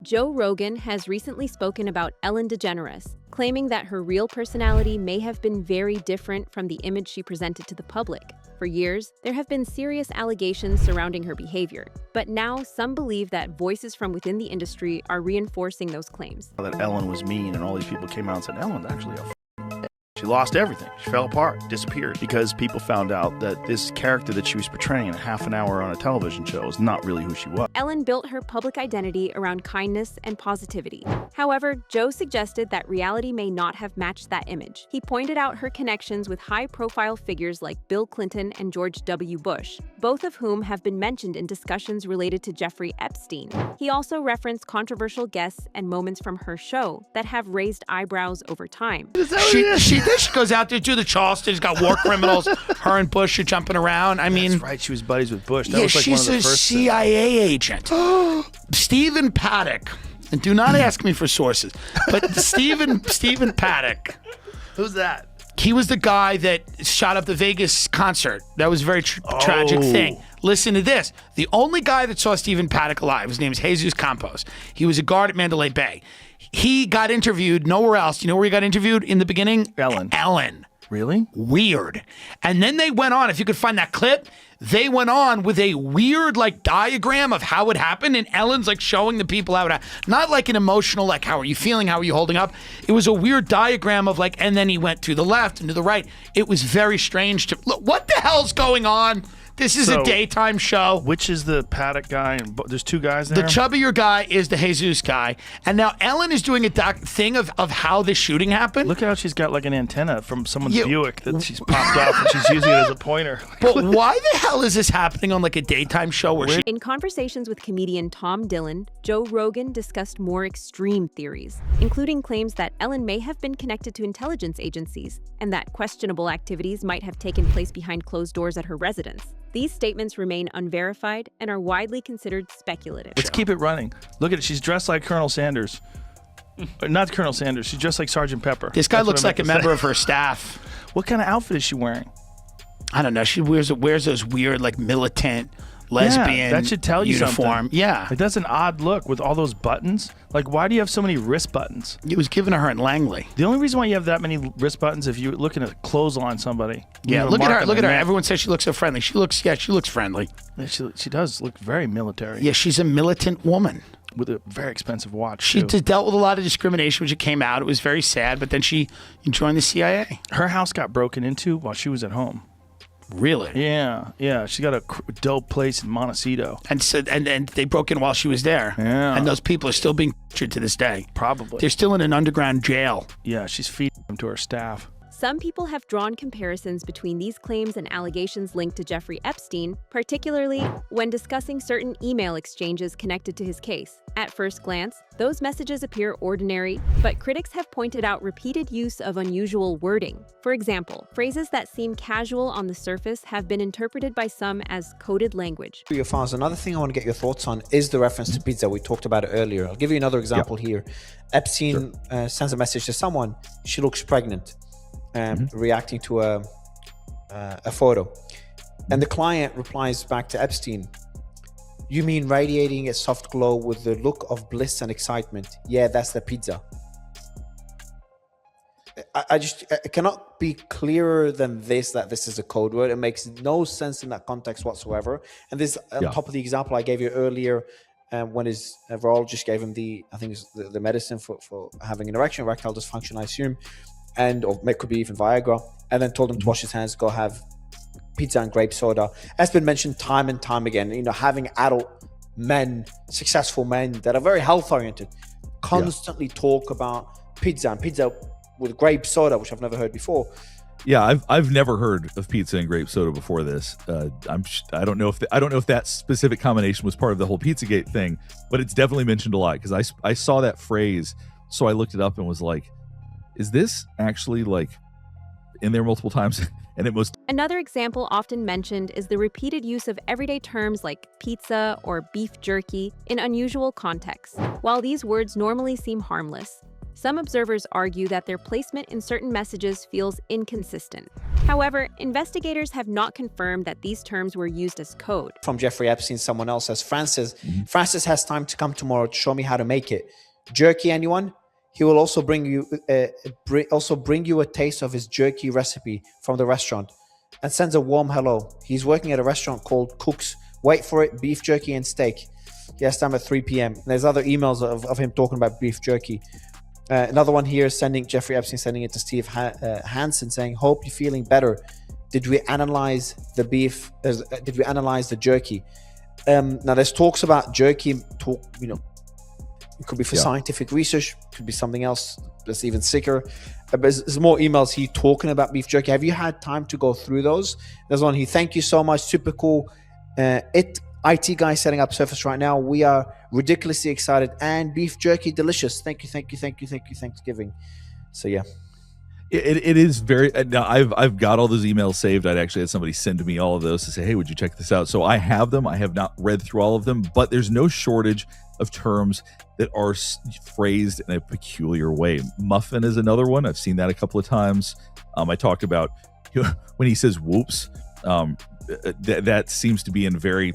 Joe Rogan has recently spoken about Ellen DeGeneres, claiming that her real personality may have been very different from the image she presented to the public. For years, there have been serious allegations surrounding her behavior, but now some believe that voices from within the industry are reinforcing those claims. That Ellen was mean, and all these people came out and said, Ellen's actually a She lost everything. She fell apart, disappeared, because people found out that this character that she was portraying in half an hour on a television show is not really who she was. Ellen built her public identity around kindness and positivity. However, Joe suggested that reality may not have matched that image. He pointed out her connections with high-profile figures like Bill Clinton and George W. Bush, both of whom have been mentioned in discussions related to Jeffrey Epstein. He also referenced controversial guests and moments from her show that have raised eyebrows over time. She goes out there to the Charleston. She's got war criminals. Her and Bush are jumping around. I mean, that's right. She was buddies with Bush. That yeah, was like she's one of the a first CIA agent. Stephen Paddock. And do not ask me for sources. But Stephen Paddock. Who's that? He was the guy that shot up the Vegas concert. That was a very tragic thing. Listen to this. The only guy that saw Stephen Paddock alive, his name is Jesus Campos. He was a guard at Mandalay Bay. He got interviewed nowhere else. You know where he got interviewed in the beginning? Ellen. Really? Weird. And then they went on, if you could find that clip, they went on with a weird like diagram of how it happened, and Ellen's like showing the people how it happened. Not like an emotional, like how are you feeling, how are you holding up? It was a weird diagram of like, and then he went to the left and to the right. It was very strange to, look, what the hell's going on? This is a daytime show. Which is the Paddock guy? And there's two guys there? The chubbier guy is the Jesus guy. And now Ellen is doing a thing of how the shooting happened. Look how she's got like an antenna from someone's Buick that she's popped off and she's using it as a pointer. But why the hell is this happening on like a daytime show? Where In conversations with comedian Tom Dillon, Joe Rogan discussed more extreme theories, including claims that Ellen may have been connected to intelligence agencies and that questionable activities might have taken place behind closed doors at her residence. These statements remain unverified and are widely considered speculative. Let's keep it running. Look at it. She's dressed like Colonel Sanders. Not Colonel Sanders. She's dressed like Sergeant Pepper. This guy looks like a member of her staff. What kind of outfit is she wearing? I don't know. She wears those weird, like, militant, lesbian that should tell you uniform. Something. Yeah. Like, that's an odd look with all those buttons. Like, why do you have so many wrist buttons? It was given to her in Langley. The only reason why you have that many wrist buttons if you're looking to clothesline somebody. Yeah, look at her. Look at her. Everyone says she looks so friendly. She looks friendly. Yeah, she does look very military. Yeah, she's a militant woman. With a very expensive watch, She dealt with a lot of discrimination when she came out. It was very sad, but then she joined the CIA. Her house got broken into while she was at home. Really? Yeah. She got a dope place in Montecito. And they broke in while she was there. Yeah. And those people are still being tortured to this day. Probably. They're still in an underground jail. Yeah, she's feeding them to her staff. Some people have drawn comparisons between these claims and allegations linked to Jeffrey Epstein, particularly when discussing certain email exchanges connected to his case. At first glance, those messages appear ordinary, but critics have pointed out repeated use of unusual wording. For example, phrases that seem casual on the surface have been interpreted by some as coded language. Your files. Another thing I want to get your thoughts on is the reference to pizza. We talked about it earlier. I'll give you another example here. Epstein sends a message to someone. She looks pregnant. Reacting to a photo, and the client replies back to Epstein, "You mean radiating a soft glow with the look of bliss and excitement? Yeah, that's the pizza." I cannot be clearer than this, that this is a code word. It makes no sense in that context whatsoever. And this on top of the example I gave you earlier, when his virologist gave him the medicine for having an erectile dysfunction, I assume, or it could be even Viagra, and then told him to wash his hands, go have pizza and grape soda. That's been mentioned time and time again. Having adult men, successful men that are very health oriented, constantly talk about pizza and pizza with grape soda, which I've never heard before. Yeah, I've never heard of pizza and grape soda before this. I don't know if that specific combination was part of the whole Pizzagate thing, but it's definitely mentioned a lot because I saw that phrase, so I looked it up and was like, is this actually like in there multiple times? And it was. Another example often mentioned is the repeated use of everyday terms like pizza or beef jerky in unusual contexts. While these words normally seem harmless, Some observers argue that their placement in certain messages feels inconsistent. However, investigators have not confirmed that these terms were used as code. From Jeffrey Epstein, someone else says, Francis has time to come tomorrow to show me how to make it. Jerky, anyone? He will also bring you a taste of his jerky recipe from the restaurant, and sends a warm hello. He's working at a restaurant called Cook's. Wait for it, beef jerky and steak. He has time at 3 p.m. And there's other emails of him talking about beef jerky. Another one here is Jeffrey Epstein sending it to Steve Hansen saying, hope you're feeling better. Did we analyze the beef? Did we analyze the jerky? Now there's talks about jerky, it could be for scientific research, could be something else that's even sicker. But there's more emails here talking about beef jerky. Have you had time to go through those? There's one here. Thank you so much. Super cool. IT guy setting up Surface right now. We are ridiculously excited, and beef jerky delicious. Thank you. Thanksgiving. So yeah. It is very. Now I've got all those emails saved. I'd actually had somebody send to me all of those to say, hey, would you check this out? So I have them. I have not read through all of them, but there's no shortage of terms that are phrased in a peculiar way. Muffin is another one. I've seen that a couple of times. I talked about when he says whoops. That seems to be in very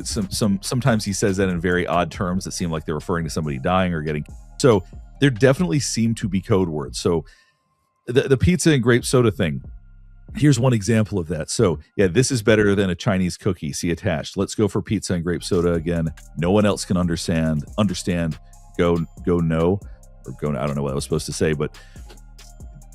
sometimes he says that in very odd terms that seem like they're referring to somebody dying or getting. So there definitely seem to be code words. So the pizza and grape soda thing, here's one example of that. So yeah, this is better than a Chinese cookie. See attached. Let's go for pizza and grape soda again. No one else can understand. Go no, or go. I don't know what I was supposed to say, but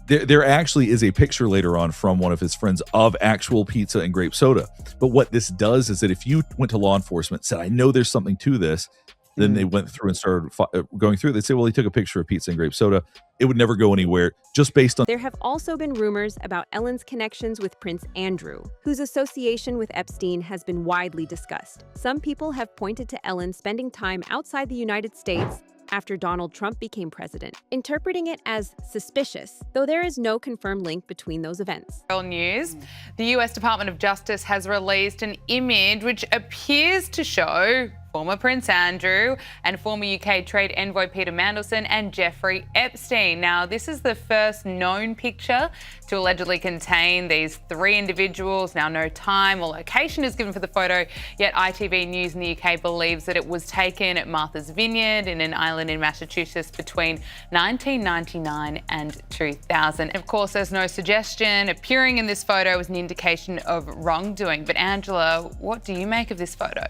there actually is a picture later on from one of his friends of actual pizza and grape soda. But what this does is that if you went to law enforcement, said, I know there's something to this, then they went through and started going through it. They'd say, well, he took a picture of pizza and grape soda. It would never go anywhere just based on. There have also been rumors about Ellen's connections with Prince Andrew, whose association with Epstein has been widely discussed. Some people have pointed to Ellen spending time outside the United States after Donald Trump became president, interpreting it as suspicious, though there is no confirmed link between those events. News. The US Department of Justice has released an image which appears to show former Prince Andrew and former UK trade envoy Peter Mandelson and Jeffrey Epstein. Now, this is the first known picture to allegedly contain these three individuals. Now, no time or location is given for the photo, yet ITV News in the UK believes that it was taken at Martha's Vineyard in an island in Massachusetts between 1999 and 2000. Of course, there's no suggestion appearing in this photo as an indication of wrongdoing. But Angela, what do you make of this photo?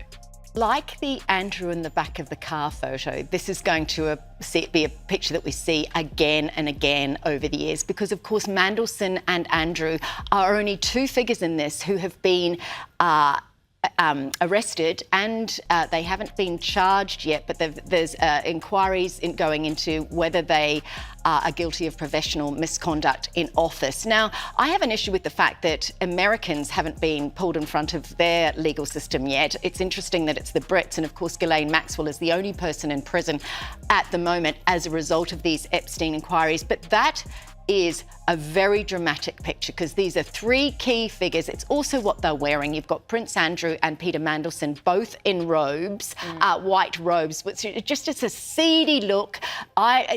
Like the Andrew in the back of the car photo, this is going to be a picture that we see again and again over the years because, of course, Mandelson and Andrew are only two figures in this who have been arrested and they haven't been charged yet, but there's inquiries going into whether they are guilty of professional misconduct in office. Now, I have an issue with the fact that Americans haven't been pulled in front of their legal system yet. It's interesting that it's the Brits, and of course Ghislaine Maxwell is the only person in prison at the moment as a result of these Epstein inquiries, but that is a very dramatic picture because these are three key figures. It's also what they're wearing. You've got Prince Andrew and Peter Mandelson both in robes, white robes, which it's a seedy look.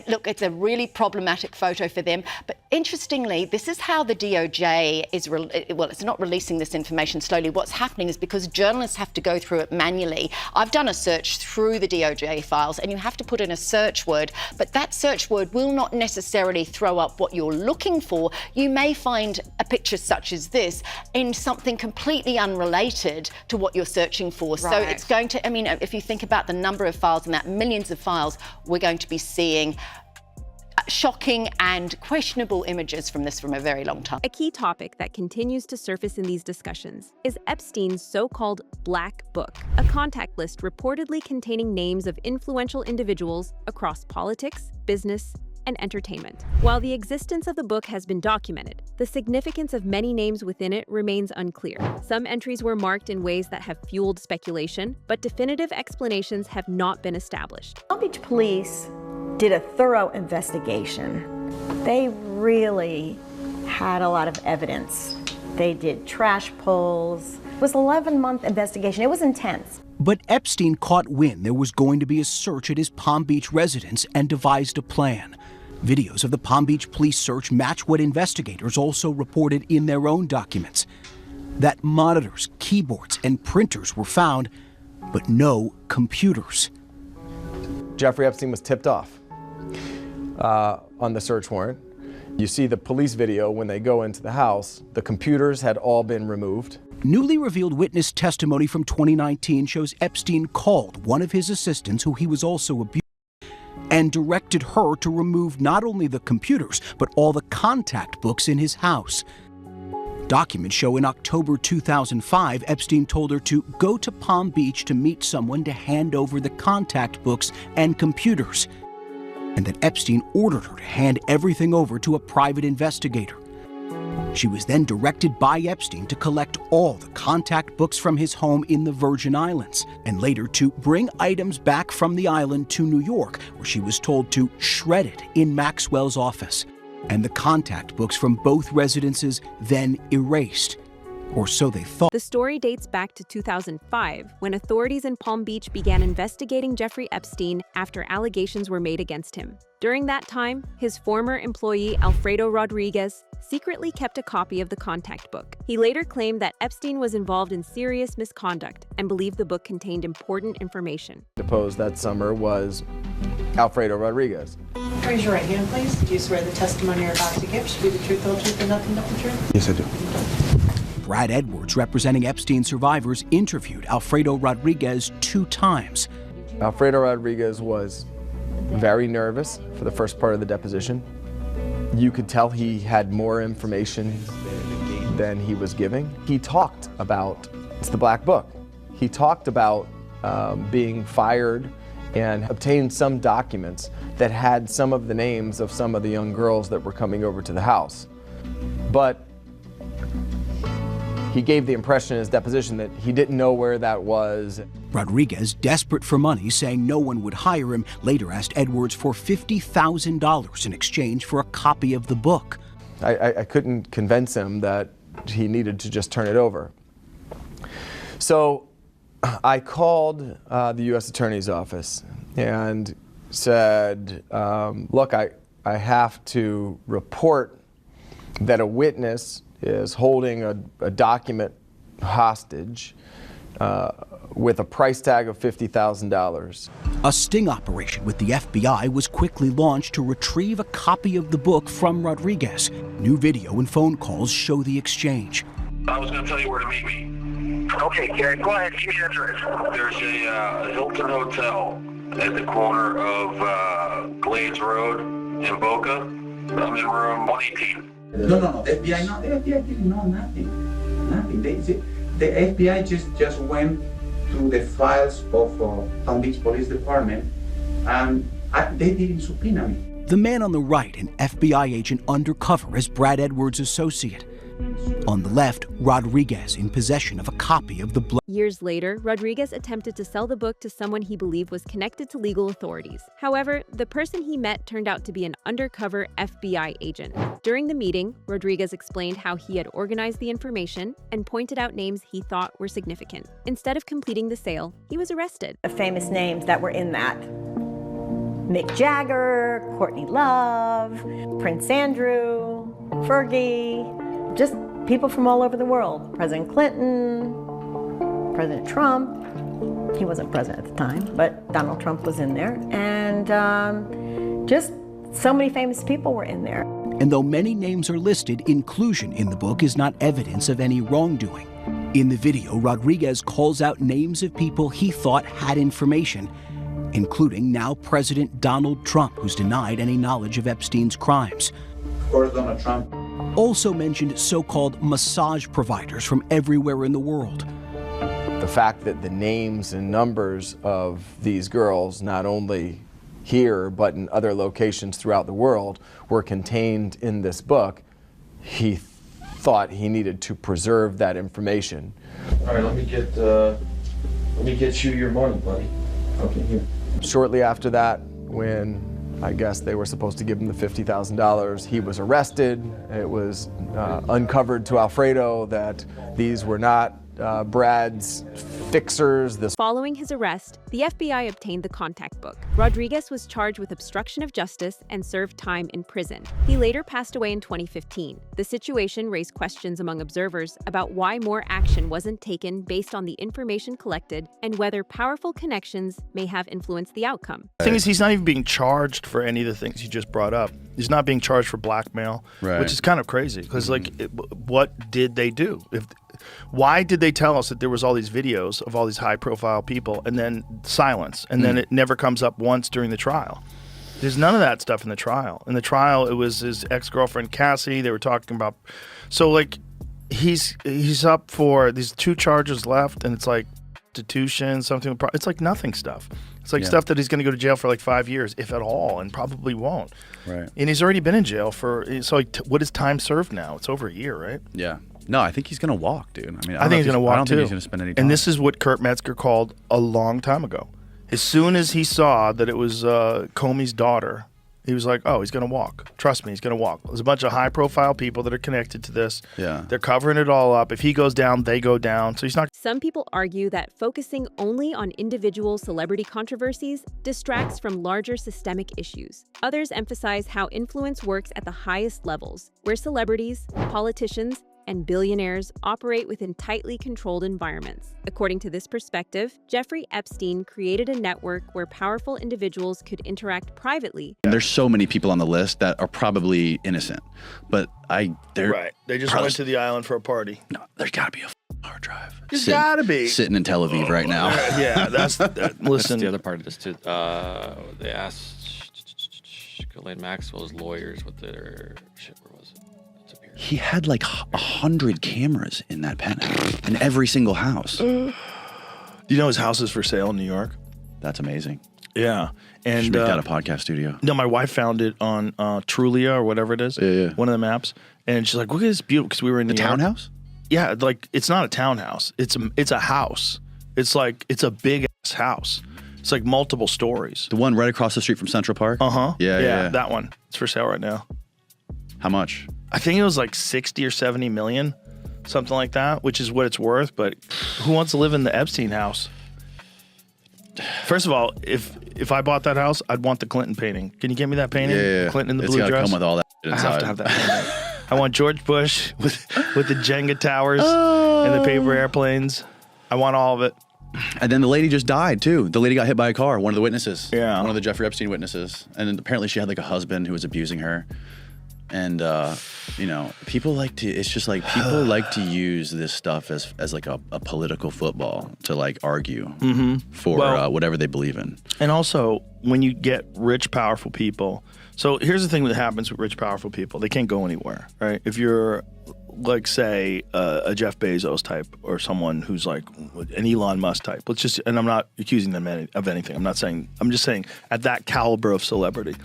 Look, it's a really problematic photo for them. But interestingly, this is how the DOJ is, it's not releasing this information slowly. What's happening is because journalists have to go through it manually. I've done a search through the DOJ files and you have to put in a search word, but that search word will not necessarily throw up what you're looking for. You may find a picture such as this in something completely unrelated to what you're searching for. Right. So it's going to, I mean, if you think about the number of files in that, millions of files, we're going to be seeing shocking and questionable images from this from a very long time. A key topic that continues to surface in these discussions is Epstein's so-called Black Book, a contact list reportedly containing names of influential individuals across politics, business, and entertainment. While the existence of the book has been documented, the significance of many names within it remains unclear. Some entries were marked in ways that have fueled speculation, but definitive explanations have not been established. Palm Beach Police did a thorough investigation. They really had a lot of evidence. They did trash pulls. It was an 11-month investigation. It was intense. But Epstein caught wind there was going to be a search at his Palm Beach residence and devised a plan. Videos of the Palm Beach police search match what investigators also reported in their own documents. That monitors, keyboards, and printers were found, but no computers. Jeffrey Epstein was tipped off on the search warrant. You see the police video when they go into the house, the computers had all been removed. Newly revealed witness testimony from 2019 shows Epstein called one of his assistants, who he was also abusing, and directed her to remove not only the computers, but all the contact books in his house. Documents show in October 2005, Epstein told her to go to Palm Beach to meet someone to hand over the contact books and computers, and that Epstein ordered her to hand everything over to a private investigator. She was then directed by Epstein to collect all the contact books from his home in the Virgin Islands, and later to bring items back from the island to New York, where she was told to shred it in Maxwell's office, and the contact books from both residences then erased. Or so they thought. The story dates back to 2005, when authorities in Palm Beach began investigating Jeffrey Epstein after allegations were made against him. During that time, his former employee Alfredo Rodriguez secretly kept a copy of the contact book. He later claimed that Epstein was involved in serious misconduct and believed the book contained important information. Deposed that summer was Alfredo Rodriguez. Raise your right hand, please. Do you swear the testimony you're about to give should be the truth, the whole truth, and nothing but the truth? Yes, I do. Brad Edwards, representing Epstein survivors, interviewed Alfredo Rodriguez 2 times. Alfredo Rodriguez was very nervous for the first part of the deposition. You could tell he had more information than he was giving. He talked about, it's the Black Book. He talked about being fired and obtained some documents that had some of the names of some of the young girls that were coming over to the house. But he gave the impression in his deposition that he didn't know where that was. Rodriguez, desperate for money, saying no one would hire him, later asked Edwards for $50,000 in exchange for a copy of the book. I couldn't convince him that he needed to just turn it over. So I called the U.S. Attorney's Office and said, look, I have to report that a witness is holding a document hostage with a price tag of $50,000. A sting operation with the FBI was quickly launched to retrieve a copy of the book from Rodriguez. New video and phone calls show the exchange. I was going to tell you where to meet me. Okay, Gary, go ahead. Give me the address. There's a Hilton Hotel at the corner of Glades Road in Boca. I'm in room 118. No, FBI, no, the FBI didn't know nothing. The FBI just went through the files of Palm Beach Police Department, and they didn't subpoena me. The man on the right, an FBI agent undercover as Brad Edwards' associate. On the left, Rodriguez in possession of a copy of the blood. Years later, Rodriguez attempted to sell the book to someone he believed was connected to legal authorities. However, the person he met turned out to be an undercover FBI agent. During the meeting, Rodriguez explained how he had organized the information and pointed out names he thought were significant. Instead of completing the sale, he was arrested. The famous names that were in that: Mick Jagger, Courtney Love, Prince Andrew, Fergie, just people from all over the world. President Clinton, President Trump. He wasn't president at the time, but Donald Trump was in there. And just so many famous people were in there. And though many names are listed, inclusion in the book is not evidence of any wrongdoing. In the video, Rodriguez calls out names of people he thought had information, including now President Donald Trump, who's denied any knowledge of Epstein's crimes. Of course, Donald Trump. Also mentioned so-called massage providers from everywhere in the world. The fact that the names and numbers of these girls, not only here but in other locations throughout the world, were contained in this book, he thought he needed to preserve that information. All right, let me get you your money, buddy. Okay, here. Shortly after that, when I guess they were supposed to give him the $50,000, he was arrested. It was uncovered to Alfredo that these were not Brad's fixers. Following his arrest, the FBI obtained the contact book. Rodriguez was charged with obstruction of justice and served time in prison. He later passed away in 2015. The situation raised questions among observers about why more action wasn't taken based on the information collected and whether powerful connections may have influenced the outcome. The thing is, he's not even being charged for any of the things you just brought up. He's not being charged for blackmail, which is kind of crazy because, what did they do? Why did they tell us that there was all these videos of all these high-profile people and then silence, and then it never comes up once during the trial? There's none of that stuff in the trial. In the trial, it was his ex-girlfriend Cassie. They were talking about, so he's up for these 2 charges left, and it's like destitution, something. It's like nothing stuff. It's like stuff that he's going to go to jail for 5 years, if at all, and probably won't. Right. And he's already been in jail for. So what is time served now? It's over a year, right? Yeah. No, I think he's going to walk, dude. I mean, I think he's going to walk, too. I don't think he's going to spend any time. And this is what Kurt Metzger called a long time ago. As soon as he saw that it was Comey's daughter, he was like, oh, he's going to walk. Trust me, he's going to walk. There's a bunch of high-profile people that are connected to this. Yeah. They're covering it all up. If he goes down, they go down. So he's not. Some people argue that focusing only on individual celebrity controversies distracts from larger systemic issues. Others emphasize how influence works at the highest levels, where celebrities, politicians, and billionaires operate within tightly controlled environments. According to this perspective, Jeffrey Epstein created a network where powerful individuals could interact privately. And there's so many people on the list that are probably innocent, but they're right. They just went to the island for a party. No, there's got to be a hard drive. There's got to be sitting in Tel Aviv right now. Yeah, listen. That's the other part of this too. They asked Ghislaine Maxwell's lawyers what their shit was. He had 100 cameras in that penthouse, in every single house. Do you know his house is for sale in New York? That's amazing. Yeah. And should make that a podcast studio. No, my wife found it on Trulia or whatever it is. Yeah. One of the maps. And she's like, look at this beautiful, because we were in New York. Townhouse? Yeah, it's not a townhouse. It's a house. It's a big ass house. It's multiple stories. The one right across the street from Central Park? Uh-huh. Yeah. That one. It's for sale right now. How much? I think it was 60 or 70 million, something like that, which is what it's worth. But who wants to live in the Epstein house? First of all, if I bought that house, I'd want the Clinton painting. Can you get me that painting? Yeah. Clinton in the it's blue gotta dress. Come with all that shit inside. I have to have that painting. I want George Bush with the Jenga towers and the paper airplanes. I want all of it. And then the lady just died too. The lady got hit by a car. One of the witnesses. Yeah. One of the Jeffrey Epstein witnesses. And then apparently she had a husband who was abusing her. And people like to. It's just people like to use this stuff as a political football to argue for whatever they believe in. And also, when you get rich, powerful people. So here's the thing that happens with rich, powerful people: they can't go anywhere, right? If you're say a Jeff Bezos type or someone who's an Elon Musk type. And I'm not accusing them of anything. I'm just saying at that caliber of celebrity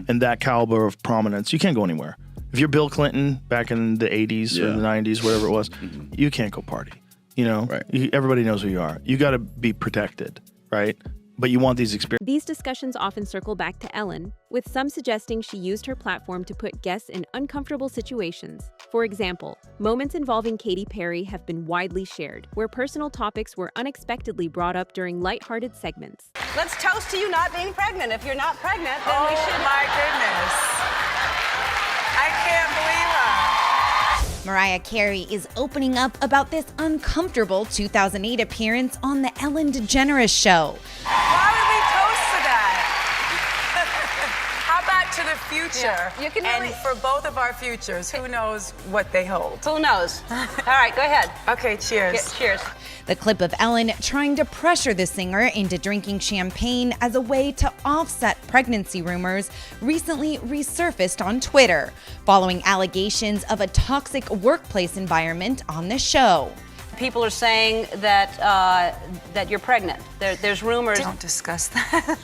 and that caliber of prominence, you can't go anywhere. If you're Bill Clinton back in the 80s or the 90s, whatever it was, you can't go party. Right. Everybody knows who you are. You got to be protected, right? But you want these experiences. These discussions often circle back to Ellen, with some suggesting she used her platform to put guests in uncomfortable situations. For example, moments involving Katy Perry have been widely shared, where personal topics were unexpectedly brought up during lighthearted segments. Let's toast to you not being pregnant. If you're not pregnant, then we should. Oh my goodness. I can't believe it. Mariah Carey is opening up about this uncomfortable 2008 appearance on the Ellen DeGeneres show. Why would we toast to that? How about to the future? Yeah, you can really... And for both of our futures, who knows what they hold? Who knows? All right, go ahead. Okay, cheers. Cheers. The clip of Ellen trying to pressure the singer into drinking champagne as a way to offset pregnancy rumors recently resurfaced on Twitter, following allegations of a toxic workplace environment on the show. People are saying that that you're pregnant. There's rumors. Don't discuss that.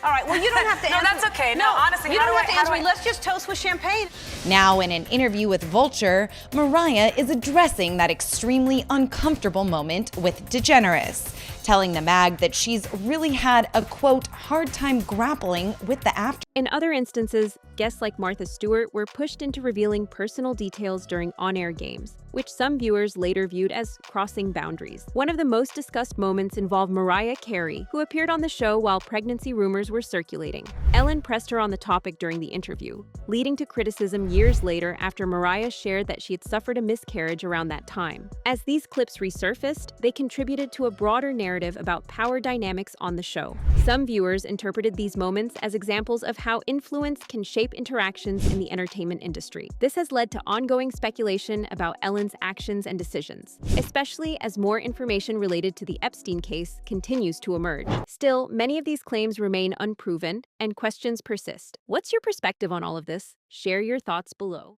All right. Well, you don't have to answer. No, that's okay. No, honestly, you don't have to answer me. Let's just toast with champagne. Now, in an interview with Vulture, Mariah is addressing that extremely uncomfortable moment with DeGeneres. telling the mag that she's really had a, quote, hard time grappling with the after. In other instances, guests like Martha Stewart were pushed into revealing personal details during on-air games, which some viewers later viewed as crossing boundaries. One of the most discussed moments involved Mariah Carey, who appeared on the show while pregnancy rumors were circulating. Ellen pressed her on the topic during the interview, leading to criticism years later after Mariah shared that she had suffered a miscarriage around that time. As these clips resurfaced, they contributed to a broader narrative about power dynamics on the show. Some viewers interpreted these moments as examples of how influence can shape interactions in the entertainment industry. This has led to ongoing speculation about Ellen's actions and decisions, especially as more information related to the Epstein case continues to emerge. Still, many of these claims remain unproven and questions persist. What's your perspective on all of this? Share your thoughts below.